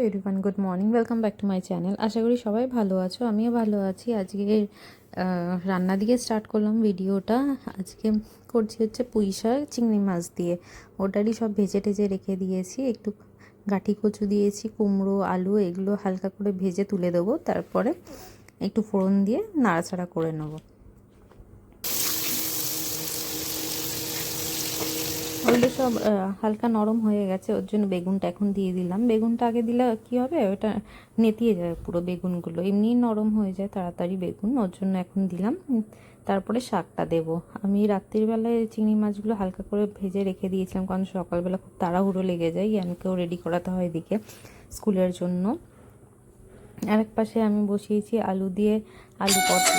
Everyone, good morning, welcome back to my channel. আশা করি সবাই ভালো আছো, আমিও ভালো আছি। আজকে রান্না দিয়ে স্টার্ট করলাম ভিডিওটা। আজকে করছি হচ্ছে পুঁই শাক চিংড়ি মাছ দিয়ে। ওটারই সব ভেজে টেজে রেখে দিয়েছি, একটু গাঁঠি কচু দিয়েছি, কুমড়ো আলু এগুলো হালকা করে ভেজে তুলে দেবো, তারপরে একটু ফোড়ন দিয়ে নাড়াচাড়া করে নেবো। ওগুলো সব হালকা নরম হয়ে গেছে, ওর জন্য বেগুনটা এখন দিয়ে দিলাম। বেগুনটা আগে দিলে কী হবে, ওটা নেতিয়ে যায় পুরো বেগুনগুলো, এমনি নরম হয়ে যায় তাড়াতাড়ি বেগুন, ওর জন্য এখন দিলাম। তারপরে শাকটা দেবো। আমি রাত্রিবেলায় চিংড়ি মাছগুলো হালকা করে ভেজে রেখে দিয়েছিলাম, কারণ সকালবেলা খুব তাড়াহুড়ো লেগে যায়, ইয়ানকেও রেডি করাতে হয় এদিকে স্কুলের জন্য। আরেক পাশে আমি বসিয়েছি আলু দিয়ে আলু পটল।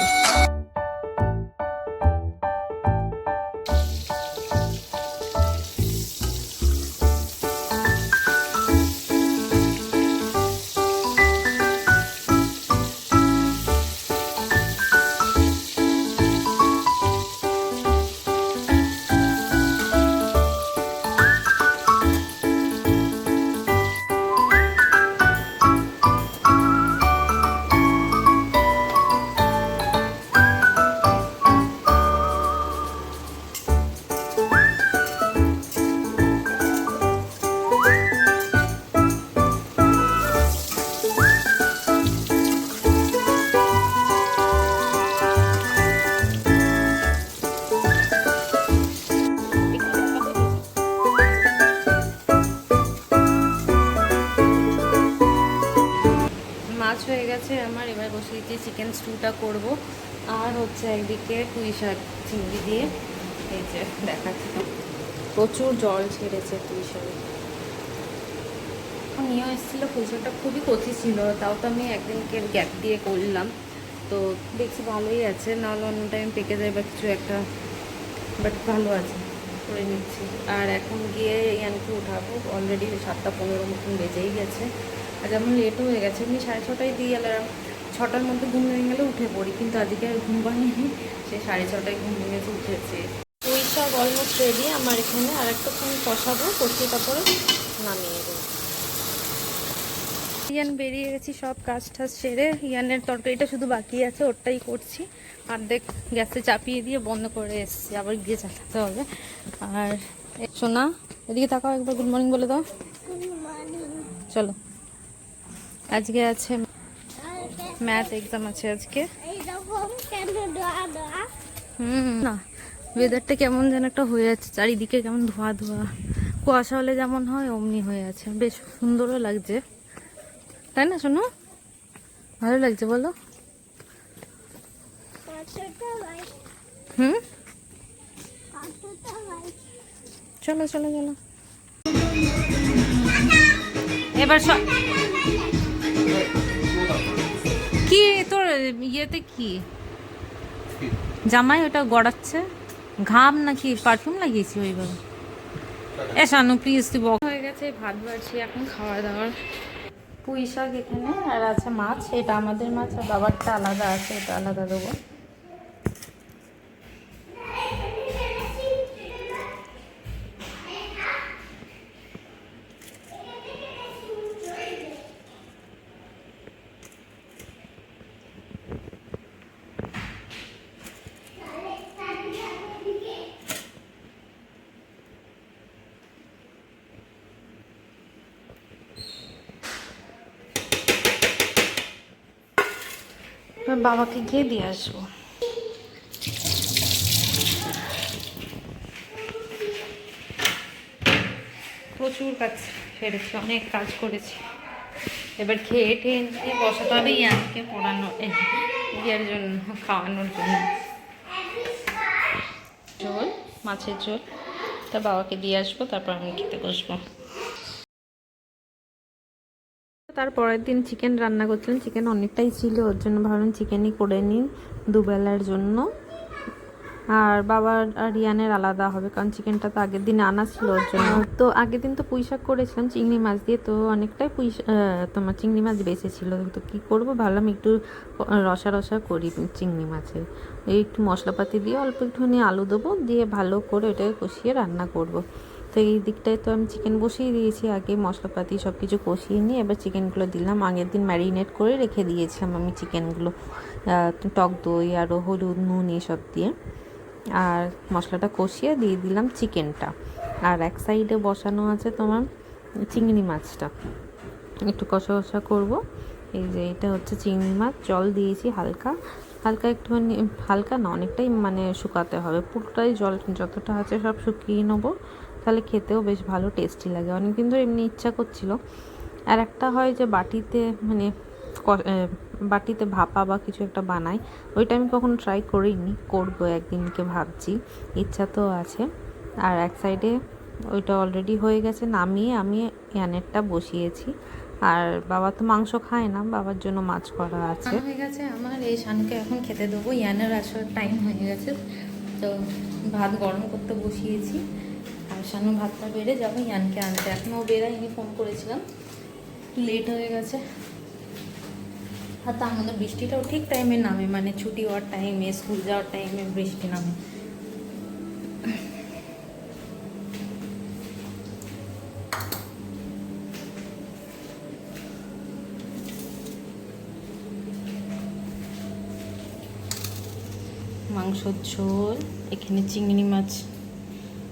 মাছ হয়ে গেছে আমার, এবার বসিয়েছি চিকেন স্টুটা করব। আর হচ্ছে একদিকে পুঁই শাক চিংড়ি দিয়ে, এই যে দেখাচ্ছি, প্রচুর জল ছেড়েছে পুঁই শাকে। নিয়ে এসেছিলো পুঁই শাকটা, খুবই কচি ছিল, তাও তো আমি একদিনকে গ্যাপ দিয়ে করলাম, তো দেখছি ভালোই আছে, নাহলে অন্য টাইম পেকে যায় বা কিছু একটা, বাট ভালো আছে, করে নিচ্ছি। আর এখন গিয়ে ইয়ানকে উঠাবো, অলরেডি 7:15 মতন বেজেই গেছে। আর যেমন লেট হয়ে গেছে, এমনি 6:30টায় দিয়ে অ্যালার্ম, 6টার মধ্যে ঘুম ভেঙে গেলে উঠে পড়ি, কিন্তু আজকে আর ঘুম পাইনি, সে 6:30টায় ঘুম ভেঙেছে, উঠেছে। পুঁই শাক অলমোস্ট রেডি আমার এখানে, আর একটুখানি কষাবো, কষিয়ে তারপরে নামিয়ে দেবো। ইয়ান বেরিয়ে গেছি সব কাজ টাজ সেরে, ইয়ানের তরকারিটা শুধু বাকি আছে, ওটাই করছি। অর্ধেক গ্যাসে চাপিয়ে দিয়ে বন্ধ করে এসেছি, আবার গিয়ে চালাতে হবে। আর সোনা, এদিকে তাকাও একবার, গুড মর্নিং বলে দাও। চলো, আজকে আছে ম্যাথ এক্সাম আছে আজকে। না, ওয়েদারটা কেমন যেন একটা হয়ে যাচ্ছে, চারিদিকে কেমন ধোয়া ধোয়া, কুয়াশা হলে যেমন হয় অমনি হয়ে আছে, বেশ সুন্দরও লাগছে, তাই না শোনো? ভালো লাগছে বলো? চলো চলো চলো, এবার কি তোর ইয়েতে কি জামাই ওটা গড়াচ্ছে, ঘাম নাকি পারফিউম লাগিয়েছি ওইভাবে? এ শানু প্লিজ, তুই হয়ে গেছে, ভাত বাড়ছি এখন খাওয়া দাওয়ার। পুঁই শাক এখানে, আর আছে মাছ, এটা আমাদের মাছ, আর বাবারটা আলাদা আছে, এটা আলাদা দেবো। বাবাকে গিয়ে দিয়ে আসবো। প্রচুর কাজ সেরেছি, অনেক কাজ করেছি, এবার খেয়ে টেয়ে নিয়ে বসাতে হবে ইয়ানকে পড়ানো, ইয়ের জন্য, খাওয়ানোর জন্য। ঝোল, মাছের ঝোল, তার বাবাকে দিয়ে আসবো, তারপর আমি খেতে বসবো। তারপরের দিন চিকেন রান্না করছিলাম, চিকেন অনেকটাই ছিল, ওর জন্য ভাবলাম চিকেনই করে নিই দুবেলার জন্য। আর বাবার আর রিয়ানের আলাদা হবে, কারণ চিকেনটা তো আগের দিন আনা ছিল ওর জন্য। তো আগের দিন তো পুঁই শাক করেছিলাম চিংড়ি মাছ দিয়ে, তো অনেকটাই তোমার চিংড়ি মাছ বেঁচে ছিল, তো কী করবো ভাবলাম একটু রসা রসা করি চিংড়ি মাছের। এই একটু মশলাপাতি দিয়ে অল্প একটুখানি আলু দেবো, দিয়ে ভালো করে ওটাকে কষিয়ে রান্না করব। তো এই দিকটায় তো আমি চিকেন বসিয়ে দিয়েছি, আগে মশলাপাতি সব কিছু কষিয়ে নিয়ে এবার চিকেনগুলো দিলাম। আগের দিন ম্যারিনেট করে রেখে দিয়েছিলাম আমি চিকেনগুলো, টক দই আরও হলুদ নুন এসব দিয়ে। আর মশলাটা কষিয়ে দিয়ে দিলাম চিকেনটা। আর এক সাইডে বসানো আছে তোমার চিংড়ি মাছটা, একটু কষা কষা করবো। এই যে এটা হচ্ছে চিংড়ি মাছ, জল দিয়েছি হালকা হালকা, একটুখানি হালকা না অনেকটাই মানে শুকাতে হবে, পুরোটাই জল যতটা আছে সব শুকিয়ে নেবো, তাহলে খেতেও বেশ ভালো টেস্টি লাগে। অনেকদিন ধরে এমনি ইচ্ছা করছিল। আর একটা হয় যে বাটিতে মানে বাটিতে ভাপা বা কিছু একটা বানাই, ওইটা আমি কখনো ট্রাই করিনি, করবো একদিনকে ভাবছি, ইচ্ছা তো আছে। আর এক সাইডে ওইটা অলরেডি হয়ে গেছে, নামিয়ে আমি ইয়ানেরটা বসিয়েছি। আর বাবা তো মাংস খায় না, বাবার জন্য মাছ করা আছে। হয়ে গেছে আমার, এই শানুকে এখন খেতে দেবো, ইয়ানের আসার টাইম হয়ে গেছে। তো ভাত গরম করতে বসিয়েছি, আর শানু ভাতটা বেড়ে যাবো ইয়ানকে আনতে। এখনও বেরাইনি, ফোন করেছিলাম, লেট হয়ে গেছে। আর তার মধ্যে বৃষ্টিটাও ঠিক টাইমে নামে, মানে ছুটি হওয়ার টাইমে, স্কুল যাওয়ার টাইমে বৃষ্টি নামে। মাংসর ঝোল, এখানে চিংড়ি মাছ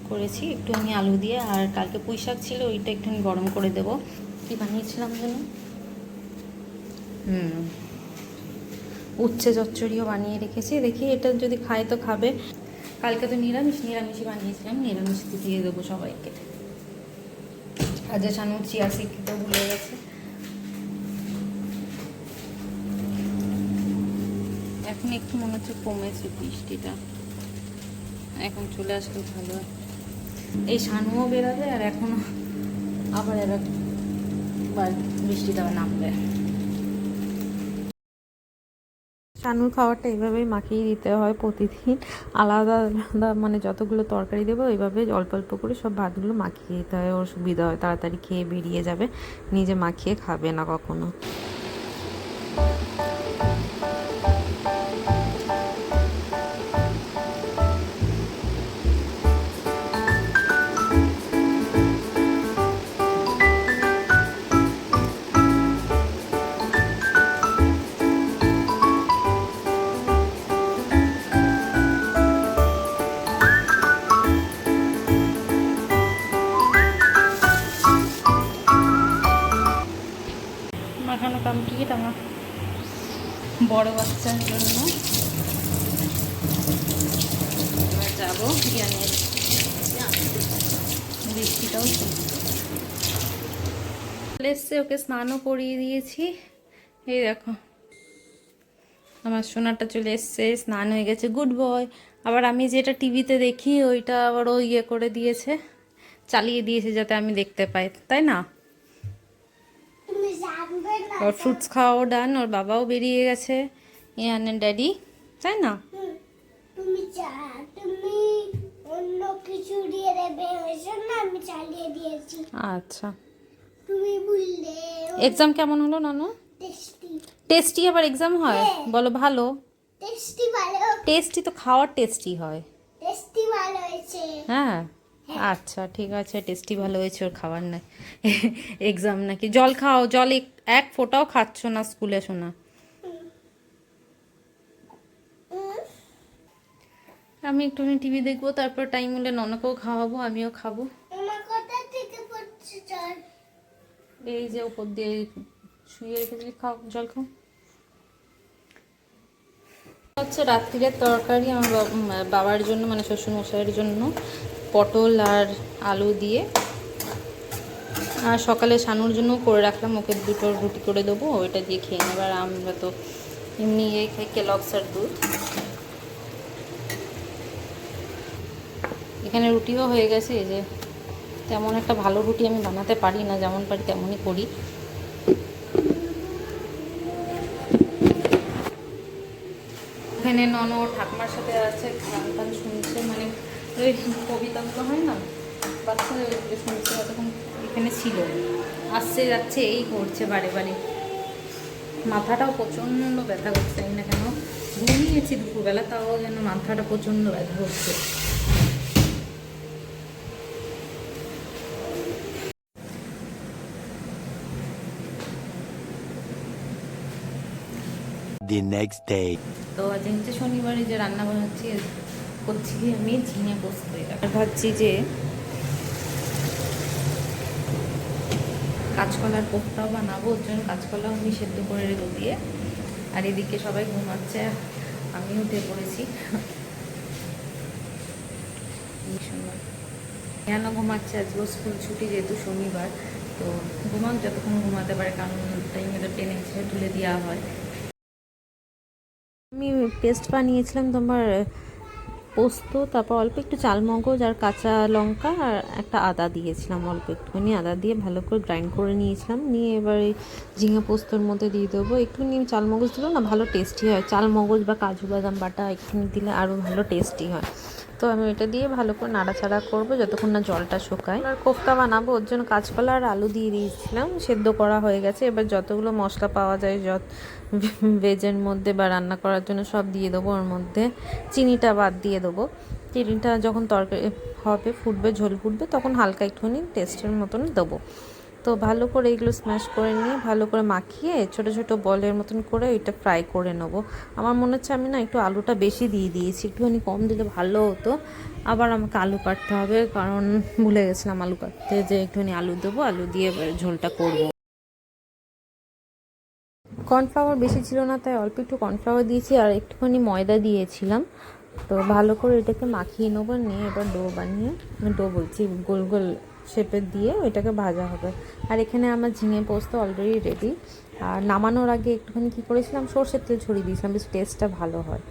করেছি একটু আমি আলু দিয়ে, আর কালকে পুঁই শাক ছিল ওইটা একটু গরম করে দেবো। কি বানিয়েছিলাম যেন, উচ্ছে চচ্চড়িও বানিয়ে রেখেছি, দেখি এটা যদি খায় তো খাবে। কালকে তো নিরামিষই বানিয়েছিলাম, নিরামিষ দিয়ে দেবো সবাইকে। আজ শানু চিয়া সিড খেতে ভুলে গেছে। এখন একটু মনে হচ্ছে কমেছে বৃষ্টিটা, এখন চলে আসলে ভালো হয়। এই শানুও বেরাবে আর এখনো আবার এবার বৃষ্টিটা নামবে। শানুর খাবারটা এইভাবেই মাখিয়ে দিতে হয় প্রতিদিন, আলাদা আলাদা মানে যতগুলো তরকারি দেবো এইভাবে অল্প অল্প করে সব ভাতগুলো মাখিয়ে দিতে হয়, ওর সুবিধা হয়, তাড়াতাড়ি খেয়ে বেরিয়ে যাবে, নিজে মাখিয়ে খাবে না কখনো। মাখানো কমপ্লিট আমার বড় বাচ্চার জন্য। এবার যাবো জ্ঞানের, বৃষ্টিটাও চলে এসছে, ওকে স্নানও করিয়ে দিয়েছি। এই দেখো আমার সোনাটা চলে এসছে, স্নান হয়ে গেছে, গুড বয়। আবার আমি যেটা টিভিতে দেখি ওইটা আবার ও ইয়ে করে দিয়েছে, চালিয়ে দিয়েছে যাতে আমি দেখতে পাই, তাই না? ওর ফ্রুটস খাওয়াও ডান, ওর বাবাও বেরিয়ে গেছে, ইয়ানের ড্যাডি, তাই না? তুমি অন্য কিছু দিয়ে দেবে, ওইজন্য আমি চালিয়ে দিয়েছি। আচ্ছা, তুমি বললে এক্সাম কেমন হলো নানু? টেস্টি। টেস্টি আবার এক্সাম হয়? বলো ভালো। টেস্টি ভালো। টেস্টি তো খাওয়ার টেস্টি হয়। টেস্টি ভালো হয়েছে। হ্যাঁ আচ্ছা ঠিক আছে, টেস্টি ভালো হয়েছে, ওর খাবার নাই। এক্সাম নাকি? জল খাও, জল এক ফোঁটাও খাচ্ছ না স্কুলে শোনা। আমি একটুখানি টিভি দেখবো, তারপর টাইম হলে ননকেও খাওয়াবো, আমিও খাবো। আমার কোথা থেকে পড়ছে জল? এই যে উপর দিয়ে শুয়ে রেখেছি, খাও জল খাও। হচ্ছে রাত্রিরের তরকারি আমার বাবার জন্য, মানে শ্বশুরমশাইয়ের জন্য, পটল আর আলু দিয়ে। আর সকালে শানুর জন্য করে রাখলাম, ওকে দুটো রুটি করে দেবো, ওইটা দিয়ে খেয়ে নেব। আর আমরা তো এমনি এই খাই কেলগসের দুধ। এখানে রুটিও হয়ে গেছে। এই যে তেমন একটা ভালো রুটি আমি বানাতে পারি না, যেমন পারি তেমনই করি। এখানে ননদ ঠাকুমার সাথে আছে, গান টান শুনছে, মানে ওই কবিতাগুলো হয় না বাচ্চাদের, ওইগুলো শুনছে। তখন এখানে ছিল, আসছে যাচ্ছে এই করছে বারে বারে। মাথাটাও প্রচণ্ড ব্যথা করছে, না কেন ঘুমিয়েছি দুপুরবেলা, তাও যেন মাথাটা প্রচণ্ড ব্যথা করছে। the next day. তো আজ হচ্ছে শনিবারে যে রান্না বানাচ্ছি করছি কি আমি ঝিঙে পোস্ত। আর ভাবছি যে কাঁচকলার কোফতাও বানাবো, ওর জন্য কাঁচকলাও আমি সেদ্ধ করে রেখে দিয়ে। আর এদিকে সবাই ঘুমাচ্ছে, আমি উঠে পড়েছি। কেন ঘুমাচ্ছে, আজকে স্কুল ছুটি যেহেতু শনিবার, তো ঘুমাক যতক্ষণ ঘুমাতে পারে, কারণ টাইমে তো টেনে ছেড়ে তুলে দেওয়া হয়। আমি পেস্ট বানিয়েছিলাম তোমার পোস্ত, তারপর অল্প একটু চালমগজ আর কাঁচা লঙ্কা আর একটা আদা দিয়েছিলাম, অল্প একটুখানি আদা দিয়ে ভালো করে গ্রাইন্ড করে নিয়েছিলাম। নিয়ে এবার এই ঝিঙে পোস্তর মধ্যে দিয়ে দেবো। একটুখানি চালমগজ দিলেও না ভালো টেস্টি হয়, চালমগজ বা কাজু বাদাম বাটা একটুখানি দিলে আরও ভালো টেস্টি হয়। তো আমি এটা দিয়ে ভালো করে নাড়াচাড়া করবো যতক্ষণ না জলটা শুকায়। আর কোফতা বানাবো, ওর জন্য কাঁচকলা আর আলু দিয়ে দিয়েছিলাম, সেদ্ধ করা হয়ে গেছে। এবার যতগুলো মশলা পাওয়া যায় ভেজের মধ্যে বা রান্না করার জন্য সব দিয়ে দেবো। ওর মধ্যে চিনিটা বাদ দিয়ে দেবো। চিনিটা যখন তরকারি হবে, ফুটবে, ঝোল ফুটবে, তখন হালকা একটুখানি টেস্টের মতন দেবো। তো ভালো করে এগুলো স্ম্যাশ করে নিয়ে ভালো করে মাখিয়ে ছোটো ছোটো বলের মতন করে এটা ফ্রাই করে নেবো। আমার মনে হচ্ছে আমি না একটু আলুটা বেশি দিয়ে দিয়েছি, একটুখানি কম দিলে ভালো হতো। আবার আমাকে আলু কাটতে হবে, কারণ ভুলে গেছিলাম আলু কাটতে, যে একটুখানি আলু দেবো, আলু দিয়ে ঝোলটা করবো। কর্নফ্লাওয়ার বেশি ছিল না, তাই অল্প একটু কর্নফ্লাওয়ার দিয়েছি আর একটুখানি ময়দা দিয়েছিলাম। তো ভালো করে এটাকে মাখিয়ে নেবো। নিয়ে এবার ডো বানিয়ে, ডো বলছি, গোল গোল শেপের দিয়ে এটাকে ভাজা হবে। আর এখানে আমার ঝিঙে পোস্ত অলরেডি রেডি। আর নামানোর আগে একটুখানি কী করেছিলাম, সর্ষের তেল ছড়িয়ে দিয়েছিলাম, বেশ টেস্টটা ভালো হয়।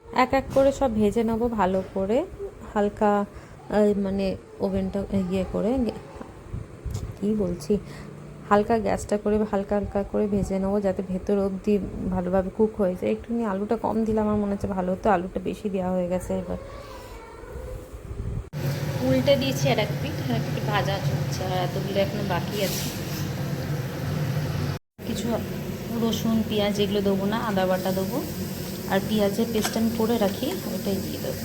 এক এক করে সব ভেজে নেবো ভালো করে, হালকা মানে ওভেনটা ইয়ে করে, কী বলছি, হালকা গ্যাসটা করে হালকা হালকা করে ভেজে নেবো, যাতে ভেতর অবধি ভালোভাবে কুক হয়ে যায়। একটুখানি আলুটা কম দিলে আমার মনে হচ্ছে ভালো হতো, আলুটা বেশি দেওয়া হয়ে গেছে। এবার উল্টে দিয়েছি, আর এক পিঠ ভাজা চলছে, আর এতগুলো এখনো বাকি আছে। কিছু রসুন পেঁয়াজ এগুলো দেবো না, আদা বাটা দেবো, আর পেঁয়াজের পেস্ট আমি করে রাখি, ওইটাই দিয়ে দেবো।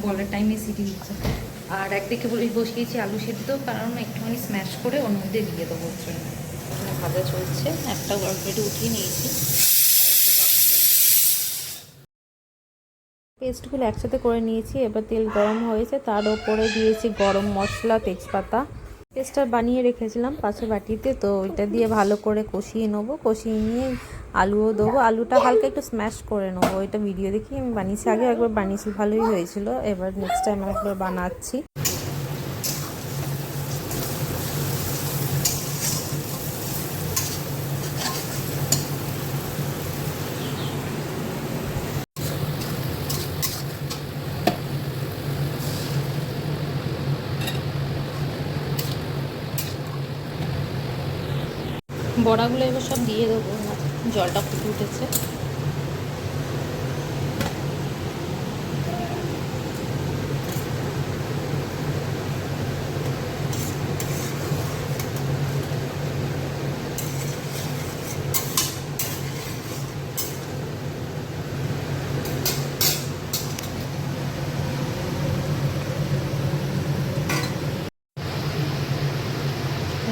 বলার টাইমে সিটি দিচ্ছে। আর একদিকে বসিয়েছি আলু সেদ্ধ, কারণ একটুখানি স্ম্যাশ করে ওর মধ্যে দিয়ে দেবো। ওর জন্য ভাজা চলছে, একটা অলরেডি উঠিয়ে নিয়েছি। পেস্টগুলো একসাথে করে নিয়েছি। এবার তেল গরম হয়েছে, তার ওপরে দিয়েছি গরম মশলা, তেজপাতা। পেস্টটা বানিয়ে রেখেছিলাম পাশে বাটিতে, তো ওইটা দিয়ে ভালো করে কষিয়ে নেবো। কষিয়ে নিয়ে আলুও দেবো, আলুটা হালকা একটু স্ম্যাশ করে নেবো। ওইটা ভিডিও দেখি আমি বানিয়েছি, আগে একবার বানিয়েছি, ভালোই হয়েছিল। এবার নেক্সট টাইম একবার বানাচ্ছি। বড়াগুলো এবার সব দিয়ে দেবো, জলটা ফুটে উঠেছে।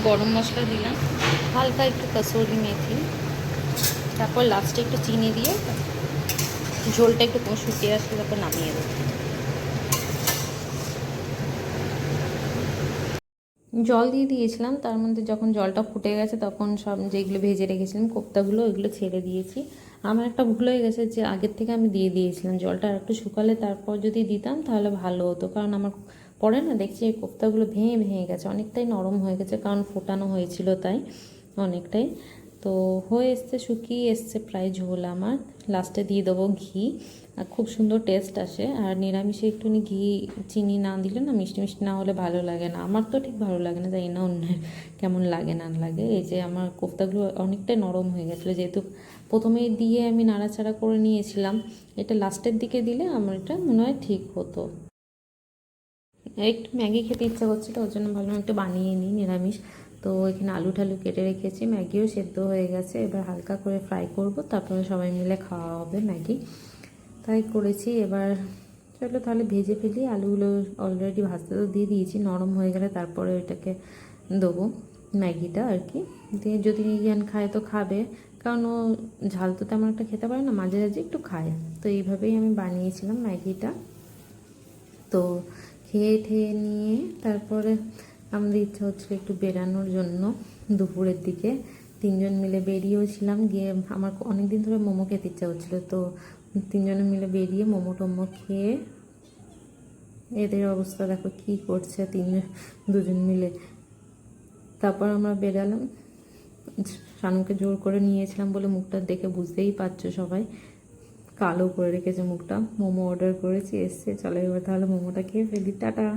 গরম মশলা দিলাম, হালকা একটু কসুরি মেথি, তারপর লাস্টে একটু চিনি দিয়ে ঝোলটা একটু শুকিয়ে আসলে তারপর নামিয়ে দেবো। জল দিয়ে দিয়েছিলাম, তার মধ্যে যখন জলটা ফুটে গেছে তখন সব যেগুলো ভেজে রেখেছিলাম কোফতাগুলো, ওইগুলো ছেড়ে দিয়েছি। আমার একটা ভুল হয়ে গেছে যে আগের থেকে আমি দিয়ে দিয়েছিলাম, জলটা আর একটু শুকালে তারপর যদি দিতাম তাহলে ভালো হতো। কারণ আমার পরে না দেখছি এই কোফতাগুলো ভেঙে ভেঙে গেছে, অনেকটাই নরম হয়ে গেছে, কারণ ফোটানো হয়েছিল তাই অনেকটাই। তো হয়ে এসছে, শুকিয়ে এসছে প্রায় ঝোল আমার। লাস্টে দিয়ে দেবো ঘি, আর খুব সুন্দর টেস্ট আসে। আর নিরামিষে একটুখানি ঘি চিনি না দিলে না, মিষ্টি মিষ্টি না হলে ভালো লাগে না, আমার তো ঠিক ভালো লাগে না, জানি না অন্যের কেমন লাগে না লাগে। এই যে আমার কোফতাগুলো অনেকটাই নরম হয়ে গেছিলো, যেহেতু প্রথমেই দিয়ে আমি নাড়াচাড়া করে নিয়েছিলাম, এটা লাস্টের দিকে দিলে আমার এটা মনে হয় ঠিক হতো। একটু ম্যাগি খেতে ইচ্ছা করছিলো, ওর জন্য ভাবলাম একটু বানিয়ে নিই নিরামিষ। তো এখানে আলু ঠালু কেটে রেখেছি, ম্যাগিও সেদ্ধ হয়ে গেছে। এবার হালকা করে ফ্রাই করব, তারপরে সবাই মিলে খাওয়া হবে ম্যাগি। তাই করেছি। এবার চলো তাহলে ভেজে ফেলি। আলুগুলো অলরেডি ভাজতে তো দিয়ে দিয়েছি, নরম হয়ে গেলে তারপরে ওইটাকে দেবো, ম্যাগিটা আর কি। দিয়ে যদি ইয়ান খায় তো খাবে, কারণ ও ঝাল তো তেমন একটা খেতে পারে না, মাঝে মাঝে একটু খায়। তো এইভাবেই আমি বানিয়েছিলাম ম্যাগিটা। তো খেয়ে ঠেয়ে নিয়ে তারপরে আমাদের ইচ্ছা হচ্ছিল একটু বেরানোর জন্য দুপুরের দিকে। তিনজন মিলে বেরিয়েওছিলাম, গিয়ে আমার অনেক দিন ধরে মোমো খেতে ইচ্ছা হচ্ছিলো। তো তিনজনে মিলে বেরিয়ে মোমো টোমো খেয়ে, এদের অবস্থা দেখো কী করছে দুজন মিলে। তারপর আমরা বেরালাম। শানুকে জোর করে নিয়েছিলাম বলে মুখটা দেখে বুঝতেই পারছো সবাই, কালো করে রেখেছে মুখটা। মোমো অর্ডার করেছি, এসছে। চলো এবার তাহলে মোমোটা খেয়ে ফেলি। টাটা।